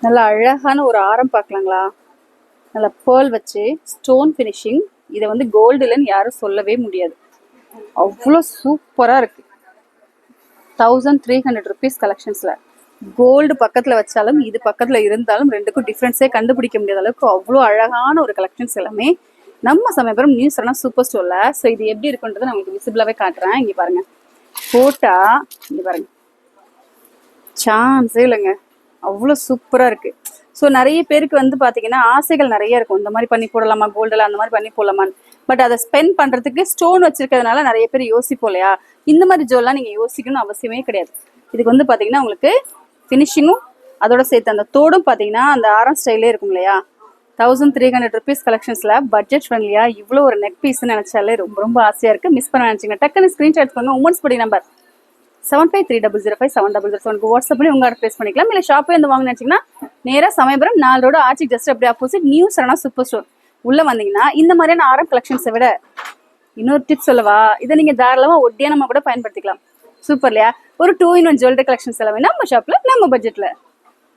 நல்லா அழகான ஒரு ஆரம் பார்க்கலாங்களா? நல்லா பேர்ல் வச்சு ஸ்டோன் ஃபினிஷிங். இதை வந்து கோல்டுலன்னு யாரும் சொல்லவே முடியாது. அவ்வளோ சூப்பராக இருக்கு. 1300 rupees கலெக்ஷன்ஸில் கோல்டு பக்கத்தில் வச்சாலும் இது பக்கத்தில் இருந்தாலும் ரெண்டுக்கும் டிஃப்ரென்ஸே கண்டுபிடிக்க முடியாத அளவுக்கு அவ்வளோ அழகான ஒரு கலெக்ஷன்ஸ் எல்லாமே நம்ம சமயபுரம் நியூ சரவணா சூப்பர் ஸ்டோரில். ஸோ இது எப்படி இருக்குன்றதை நான் உங்களுக்கு விசிபிளாகவே காட்டுறேன். இங்கே பாருங்கள், போட்டா இங்கே பாருங்கள், சான்ஸே இல்லைங்க, அவ்வளோ சூப்பராக இருக்குது. ஸோ நிறைய பேருக்கு வந்து பார்த்தீங்கன்னா ஆசைகள் நிறைய இருக்கும், இந்த மாதிரி பண்ணி போடலாமா, கோல்டில் அந்த மாதிரி பண்ணி போடலாமான்னு. பட் அதை ஸ்பெண்ட் பண்ணுறதுக்கு ஸ்டோன் வச்சிருக்கிறதுனால நிறைய பேர் யோசிப்போம் இல்லையா? இந்த மாதிரி ஜுவல்லாம் நீங்கள் யோசிக்கணும்னு அவசியமே கிடையாது. இதுக்கு வந்து பார்த்தீங்கன்னா உங்களுக்கு ஃபினிஷிங்கும் அதோட சேர்த்து அந்த தோடும் பார்த்தீங்கன்னா அந்த ஆரம் ஸ்டைலே இருக்கும் இல்லையா? 1300 rupees கலெக்ஷன்ஸில் பட்ஜெட் ஃப்ரெண்ட்லியாக இவ்வளோ ஒரு நெக் பீஸ்ன்னு நினச்சாலே ரொம்ப ரொம்ப ஆசையாக இருக்குது. மிஸ் பண்ண நினச்சிங்க டக்குன்னு ஸ்க்ரீன்ஷாட் பண்ணுங்க. உமன்ஸ் படி நம்பர் 7530057007 வாட்ஸ்அப் பண்ணி உங்க ஆர்டர் பிளேஸ் பண்ணிக்கலாம். இல்லை ஷாப்பே வந்து வாங்க நினச்சிங்கன்னா நேராக சமயபுரம் 4 ரோடு ஆட்சி ஜஸ்ட் அப்படியே opposite new Saravana super store உள்ளே வந்தீங்கன்னா இந்த மாதிரியான ஆரம் கலெக்ஷன்ஸை விட இன்னொரு டிப்ஸ் சொல்லவா? இதை நீங்கள் தாராளமாக ஒட்டியாக நம்ம கூட பயன்படுத்திக்கலாம். சூப்பர் இல்லையா? ஒரு 2-in-1 ஜுவல்லரி கலெக்ஷன்ஸ் எல்லாமே நம்ம ஷாப்பில் நம்ம பட்ஜெட்டில்.